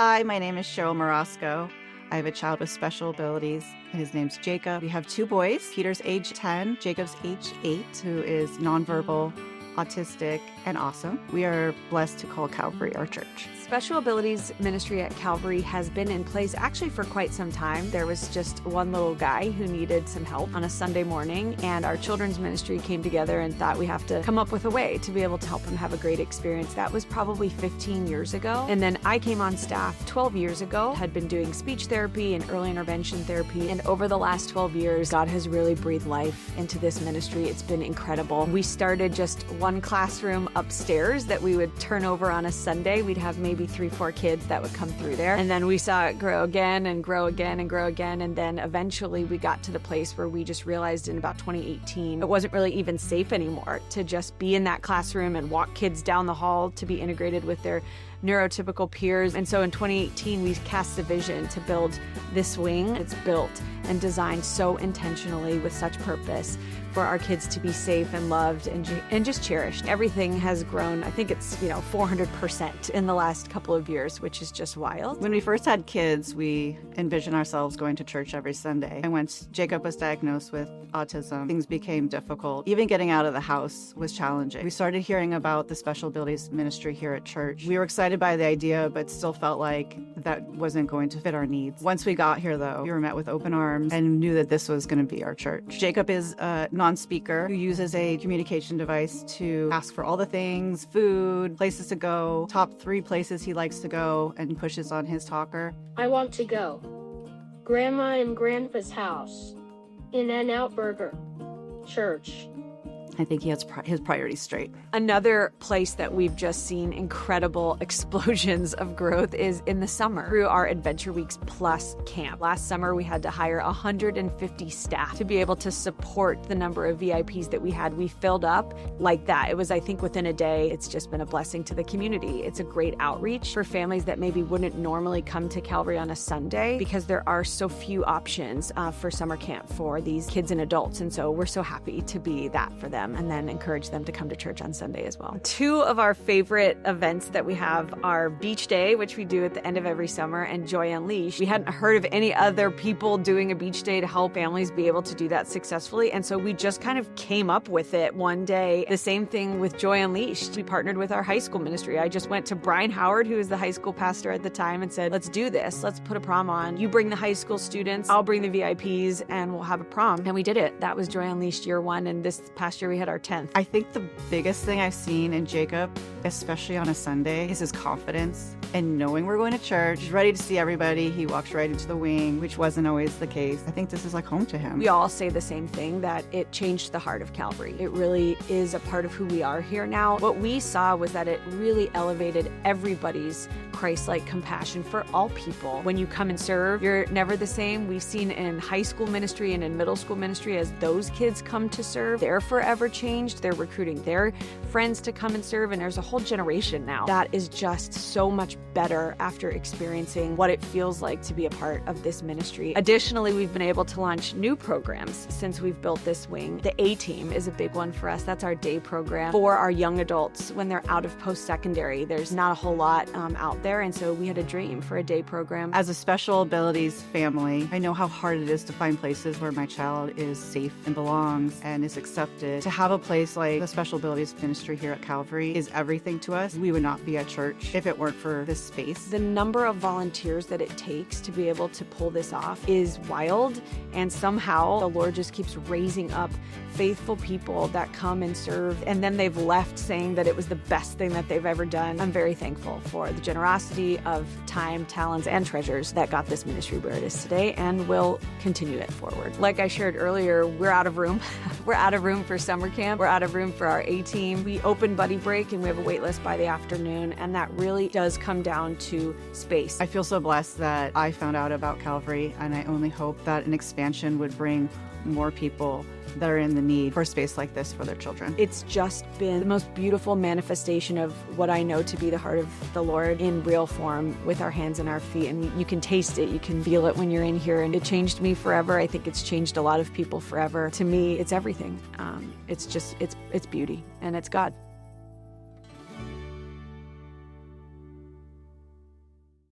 Hi, my name is Cheryl Morosco. I have a child with special abilities, and his name's Jacob. We have two boys. Peter's age 10, Jacob's age 8, who is nonverbal, autistic, and awesome. We are blessed to call Calvary our church. Special Abilities Ministry at Calvary has been in place actually for quite some time. There was just one little guy who needed some help on a Sunday morning, and our children's ministry came together and thought we have to come up with a way to be able to help him have a great experience. That was probably 15 years ago. And then I came on staff 12 years ago, had been doing speech therapy and early intervention therapy. And over the last 12 years, God has really breathed life into this ministry. It's been incredible. We started just one classroom upstairs that we would turn over on a Sunday. We'd have maybe 3-4 kids that would come through there. And then we saw it grow again and grow again and grow again. And then eventually we got to the place where we just realized in about 2018, it wasn't really even safe anymore to just be in that classroom and walk kids down the hall to be integrated with their neurotypical peers. And so in 2018, we cast a vision to build this wing. It's built and designed so intentionally with such purpose for our kids to be safe and loved and just cherished. Everything has grown. I think it's, 400% in the last couple of years, which is just wild. When we first had kids, we envisioned ourselves going to church every Sunday. And once Jacob was diagnosed with autism, things became difficult. Even getting out of the house was challenging. We started hearing about the Special Abilities Ministry here at church. We were excited by the idea, but still felt like that wasn't going to fit our needs. Once we got here, though, we were met with open arms and knew that this was going to be our church. Jacob is a non-speaker who uses a communication device to ask for all the things, food, places to go, top 3 places he likes to go, and pushes on his talker. I want to go. Grandma and Grandpa's house. In-N-Out Burger. Church. I think he has his priorities straight. Another place that we've just seen incredible explosions of growth is in the summer through our Adventure Weeks Plus camp. Last summer, we had to hire 150 staff to be able to support the number of VIPs that we had. We filled up like that. It was, I think, within a day. It's just been a blessing to the community. It's a great outreach for families that maybe wouldn't normally come to Calvary on a Sunday because there are so few options for summer camp for these kids and adults. And so we're so happy to be that for them, and then encourage them to come to church on Sunday as well. 2 of our favorite events that we have are Beach Day, which we do at the end of every summer, and Joy Unleashed. We hadn't heard of any other people doing a beach day to help families be able to do that successfully, and so we just kind of came up with it one day. The same thing with Joy Unleashed. We partnered with our high school ministry. I just went to Brian Howard, who was the high school pastor at the time, and said, let's do this. Let's put a prom on. You bring the high school students, I'll bring the VIPs, and we'll have a prom. And we did it. That was Joy Unleashed year 1, and this past year we had our 10th. I think the biggest thing I've seen in Jacob, especially on a Sunday, is his confidence and knowing we're going to church. He's ready to see everybody. He walks right into the wing, which wasn't always the case. I think this is like home to him. We all say the same thing, that it changed the heart of Calvary. It really is a part of who we are here now. What we saw was that it really elevated everybody's Christ-like compassion for all people. When you come and serve, you're never the same. We've seen in high school ministry and in middle school ministry, as those kids come to serve, they're forever changed. They're recruiting their friends to come and serve, and there's a whole generation now that is just so much better after experiencing what it feels like to be a part of this ministry. Additionally, we've been able to launch new programs since we've built this wing. The A-Team is a big one for us. That's our day program for our young adults when they're out of post-secondary. There's not a whole lot out there, and so we had a dream for a day program. As a special abilities family, I know how hard it is to find places where my child is safe and belongs and is accepted. To have a place like the Special Abilities Ministry here at Calvary is everything to us. We would not be at church if it weren't for this space. The number of volunteers that it takes to be able to pull this off is wild, and somehow the Lord just keeps raising up faithful people that come and serve, and then they've left saying that it was the best thing that they've ever done. I'm very thankful for the generosity of time, talents, and treasures that got this ministry where it is today, and will continue it forward. Like I shared earlier, we're out of room. We're out of room for summer camp. We're out of room for our A-Team. We open Buddy Break, and we have a wait list by the afternoon, and that really does come down to space. I feel so blessed that I found out about Calvary, and I only hope that an expansion would bring more people that are in the need for a space like this for their children. It's just been the most beautiful manifestation of what I know to be the heart of the Lord in real form, with our hands and our feet. And you can taste it, you can feel it when you're in here. And it changed me forever. I think it's changed a lot of people forever. To me, it's everything. It's beauty, and it's God.